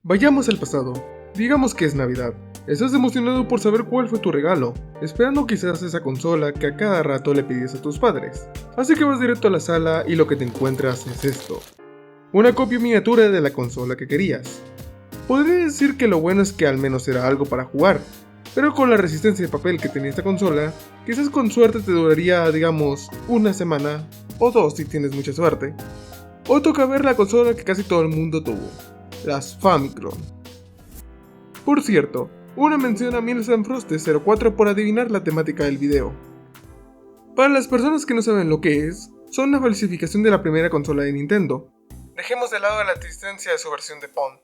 Vayamos al pasado. Digamos que es Navidad. Estás emocionado por saber cuál fue tu regalo, esperando quizás esa consola que a cada rato le pides a tus padres. Así que vas directo a la sala y lo que te encuentras es esto. Una copia miniatura de la consola que querías. Podría decir que lo bueno es que al menos era algo para jugar, pero con la resistencia de papel que tenía esta consola, quizás con suerte te duraría, digamos, una semana, o dos si tienes mucha suerte. Hoy toca ver la consola que casi todo el mundo tuvo, las Famicom. Por cierto, una mención a Milsanfroste04 por adivinar la temática del video. Para las personas que no saben lo que es, son una falsificación de la primera consola de Nintendo. Dejemos de lado la existencia de su versión de Pong.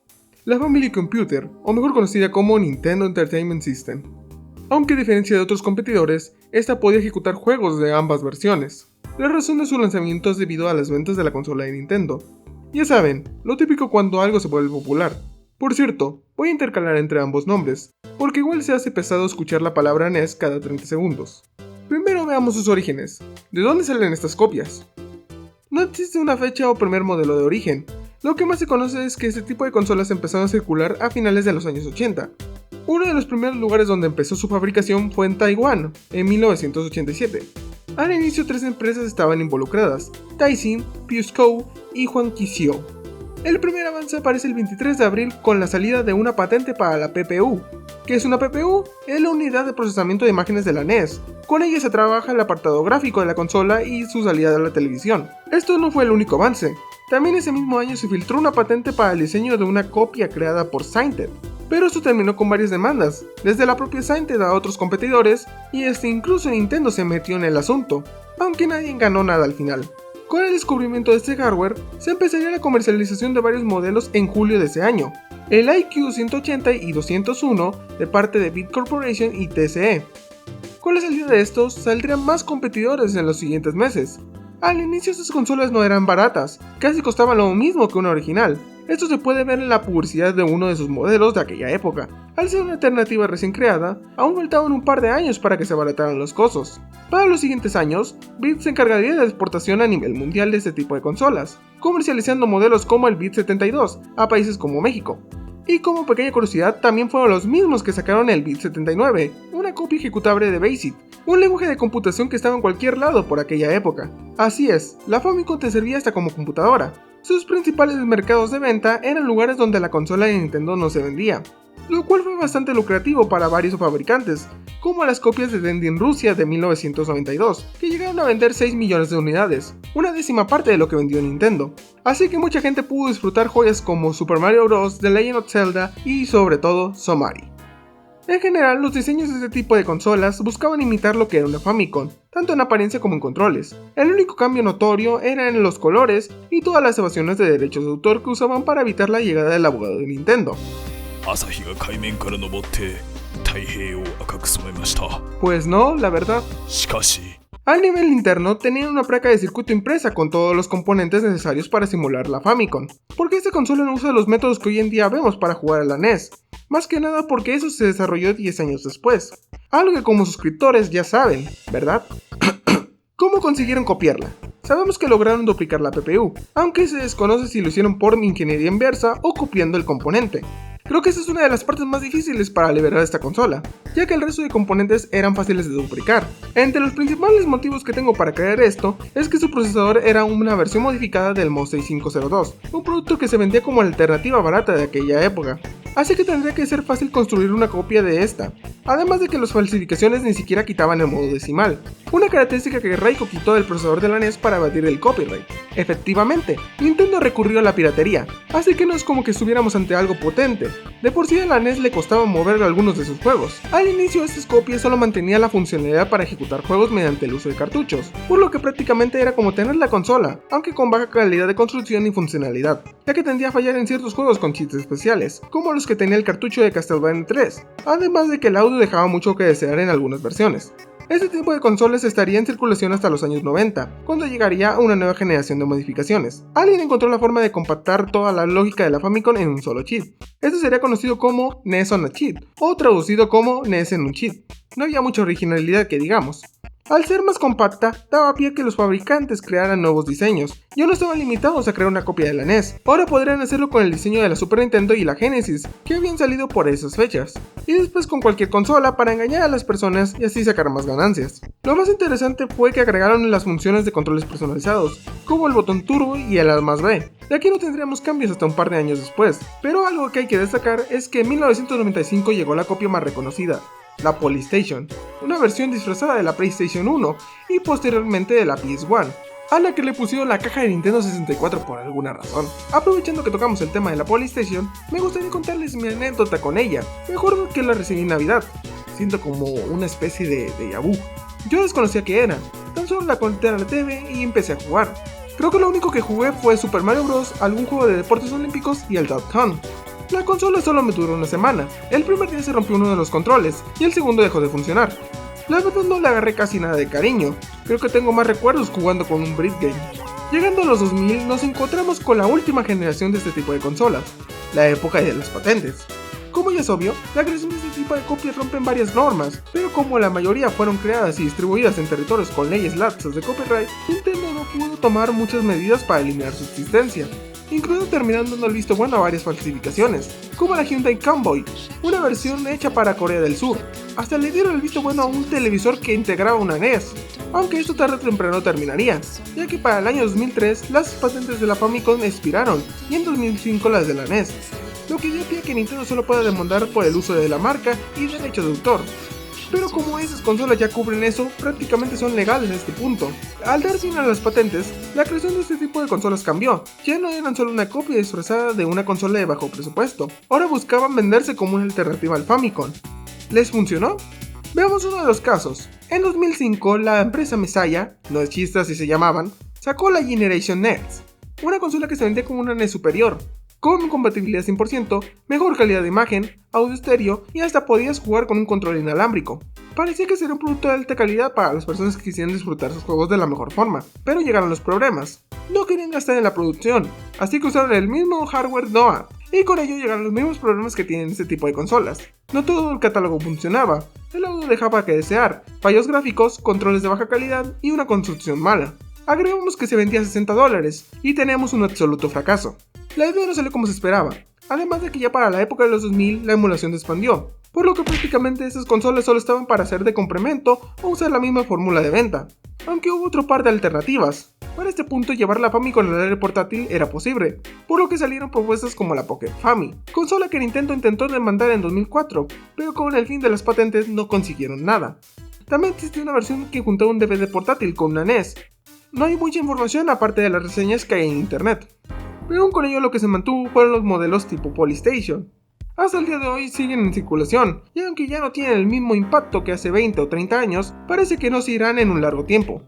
La Family Computer, o mejor conocida como Nintendo Entertainment System. Aunque a diferencia de otros competidores, esta podía ejecutar juegos de ambas versiones. La razón de su lanzamiento es debido a las ventas de la consola de Nintendo. Ya saben, lo típico cuando algo se vuelve popular. Por cierto, voy a intercalar entre ambos nombres, porque igual se hace pesado escuchar la palabra NES cada 30 segundos. Primero veamos sus orígenes. ¿De dónde salen estas copias? No existe una fecha o primer modelo de origen. Lo que más se conoce es que este tipo de consolas empezaron a circular a finales de los años 80. Uno de los primeros lugares donde empezó su fabricación fue en Taiwán, en 1987. Al inicio 3 empresas estaban involucradas, Taishin, Pusco y Huanqixiu. El primer avance aparece el 23 de abril con la salida de una patente para la PPU. ¿Qué es una PPU? Es la unidad de procesamiento de imágenes de la NES. Con ella se trabaja el apartado gráfico de la consola y su salida a la televisión. Esto no fue el único avance. También ese mismo año se filtró una patente para el diseño de una copia creada por Sainted. Pero esto terminó con varias demandas, desde la propia Sainted a otros competidores, y incluso Nintendo se metió en el asunto, aunque nadie ganó nada al final. Con el descubrimiento de este hardware, se empezaría la comercialización de varios modelos en julio de ese año, el IQ 180 y 201 de parte de Bit Corporation y TCE. Con la salida de estos, saldrían más competidores en los siguientes meses. Al inicio estas consolas no eran baratas, casi costaban lo mismo que una original. Esto se puede ver en la publicidad de uno de sus modelos de aquella época. Al ser una alternativa recién creada, aún faltaban un par de años para que se abarataran los costos. Para los siguientes años, Bit se encargaría de la exportación a nivel mundial de este tipo de consolas, comercializando modelos como el Bit 72 a países como México. Y como pequeña curiosidad, también fueron los mismos que sacaron el Bit 79, una copia ejecutable de BASIC, un lenguaje de computación que estaba en cualquier lado por aquella época. Así es, la Famicom te servía hasta como computadora. Sus principales mercados de venta eran lugares donde la consola de Nintendo no se vendía, lo cual fue bastante lucrativo para varios fabricantes, como las copias de Dendy en Rusia de 1992, que llegaron a vender 6 millones de unidades, una décima parte de lo que vendió Nintendo. Así que mucha gente pudo disfrutar joyas como Super Mario Bros., The Legend of Zelda y sobre todo Somari. En general, los diseños de este tipo de consolas buscaban imitar lo que era una Famicom, tanto en apariencia como en controles. El único cambio notorio era en los colores y todas las evasiones de derechos de autor que usaban para evitar la llegada del abogado de Nintendo. Pues no, la verdad. Al nivel interno tenían una placa de circuito impresa con todos los componentes necesarios para simular la Famicom, porque esta consola no usa los métodos que hoy en día vemos para jugar a la NES, más que nada porque eso se desarrolló 10 años después, algo que como suscriptores ya saben, ¿verdad? ¿Cómo consiguieron copiarla? Sabemos que lograron duplicar la PPU, aunque se desconoce si lo hicieron por ingeniería inversa o copiando el componente. Creo que esa es una de las partes más difíciles para liberar esta consola, ya que el resto de componentes eran fáciles de duplicar. Entre los principales motivos que tengo para creer esto es que su procesador era una versión modificada del MOS 6502, un producto que se vendía como alternativa barata de aquella época, así que tendría que ser fácil construir una copia de esta, además de que las falsificaciones ni siquiera quitaban el modo decimal, una característica que Reiko quitó del procesador de la NES para evadir el copyright. Efectivamente, Nintendo recurrió a la piratería, así que no es como que estuviéramos ante algo potente. De por sí a la NES le costaba mover algunos de sus juegos. Al inicio estas copias solo mantenían la funcionalidad para ejecutar juegos mediante el uso de cartuchos, por lo que prácticamente era como tener la consola, aunque con baja calidad de construcción y funcionalidad, ya que tendía a fallar en ciertos juegos con cheats especiales, como los que tenía el cartucho de Castlevania 3, además de que el audio dejaba mucho que desear en algunas versiones. Este tipo de consolas estaría en circulación hasta los años 90, cuando llegaría una nueva generación de modificaciones. Alguien encontró la forma de compactar toda la lógica de la Famicom en un solo chip. Esto sería conocido como NES on a Chip, o traducido como NES en un chip. No había mucha originalidad que digamos. Al ser más compacta, daba pie a que los fabricantes crearan nuevos diseños. Ya no estaban limitados a crear una copia de la NES, ahora podrían hacerlo con el diseño de la Super Nintendo y la Genesis, que habían salido por esas fechas, y después con cualquier consola para engañar a las personas y así sacar más ganancias. Lo más interesante fue que agregaron las funciones de controles personalizados, como el botón turbo y el A más B. De aquí no tendríamos cambios hasta un par de años después, pero algo que hay que destacar es que en 1995 llegó la copia más reconocida, la Polystation, una versión disfrazada de la PlayStation 1 y posteriormente de la PS1, a la que le pusieron la caja de Nintendo 64 por alguna razón. Aprovechando que tocamos el tema de la Polystation, me gustaría contarles mi anécdota con ella. Me acuerdo que la recibí en Navidad, siento como una especie de déjà vu. Yo desconocía qué era, tan solo la conecté a la TV y empecé a jugar. Creo que lo único que jugué fue Super Mario Bros, algún juego de deportes olímpicos y el Dot-Con. La consola solo me duró una semana, el primer día se rompió uno de los controles y el segundo dejó de funcionar. La verdad no le agarré casi nada de cariño, creo que tengo más recuerdos jugando con un Brick Game. Llegando a los 2000 nos encontramos con la última generación de este tipo de consolas, la época de las patentes. Como ya es obvio, la creación de este tipo de copias rompen varias normas, pero como la mayoría fueron creadas y distribuidas en territorios con leyes laxas de copyright, Nintendo no pudo tomar muchas medidas para eliminar su existencia, incluso terminando dando el visto bueno a varias falsificaciones, como la Hyundai Cowboy, una versión hecha para Corea del Sur. Hasta le dieron el visto bueno a un televisor que integraba una NES, aunque esto tarde o temprano terminaría, ya que para el año 2003 las patentes de la Famicom expiraron y en 2005 las de la NES, lo que dio pie a que Nintendo solo pueda demandar por el uso de la marca y derechos de autor. Pero como esas consolas ya cubren eso, prácticamente son legales a este punto. Al dar fin a las patentes, la creación de este tipo de consolas cambió. Ya no eran solo una copia disfrazada de una consola de bajo presupuesto, ahora buscaban venderse como una alternativa al Famicom. ¿Les funcionó? Veamos uno de los casos. En 2005, la empresa Mesaya, no es chiste así se llamaban, sacó la Generation NES, una consola que se vendía como una NES superior, con compatibilidad 100%, mejor calidad de imagen, audio estéreo y hasta podías jugar con un control inalámbrico. Parecía que sería un producto de alta calidad para las personas que quisieran disfrutar sus juegos de la mejor forma, pero llegaron los problemas. No querían gastar en la producción, así que usaron el mismo hardware NOAA, y con ello llegaron los mismos problemas que tienen este tipo de consolas. No todo el catálogo funcionaba, el audio dejaba que desear, fallos gráficos, controles de baja calidad y una construcción mala. Agregamos que se vendía a $60 y teníamos un absoluto fracaso. La idea no salió como se esperaba, además de que ya para la época de los 2000 la emulación se expandió, por lo que prácticamente esas consolas solo estaban para ser de complemento o usar la misma fórmula de venta, aunque hubo otro par de alternativas. Para este punto llevar la Famicom al área portátil era posible, por lo que salieron propuestas como la Pocket Fami, consola que Nintendo intentó demandar en 2004, pero con el fin de las patentes no consiguieron nada. También existe una versión que juntaba un DVD portátil con una NES. No hay mucha información aparte de las reseñas que hay en internet, pero con ello lo que se mantuvo fueron los modelos tipo Polystation. Hasta el día de hoy siguen en circulación, y aunque ya no tienen el mismo impacto que hace 20 o 30 años, parece que no se irán en un largo tiempo.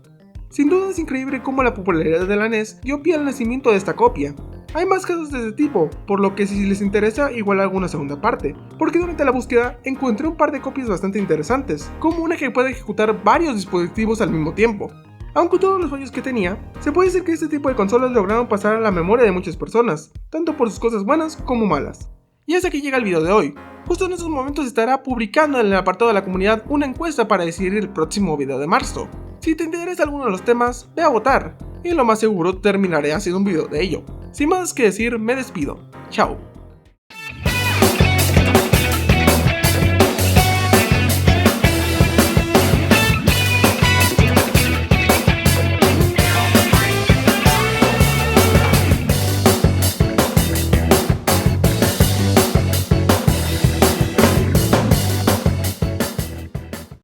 Sin duda es increíble cómo la popularidad de la NES dio pie al nacimiento de esta copia. Hay más casos de este tipo, por lo que si les interesa igual hago una segunda parte, porque durante la búsqueda encontré un par de copias bastante interesantes, como una que puede ejecutar varios dispositivos al mismo tiempo. Aunque todos los fallos que tenía, se puede decir que este tipo de consolas lograron pasar a la memoria de muchas personas, tanto por sus cosas buenas como malas. Y hasta aquí llega el video de hoy. Justo en estos momentos estará publicando en el apartado de la comunidad una encuesta para decidir el próximo video de marzo. Si te interesa alguno de los temas, ve a votar, y lo más seguro terminaré haciendo un video de ello. Sin más que decir, me despido. Chao.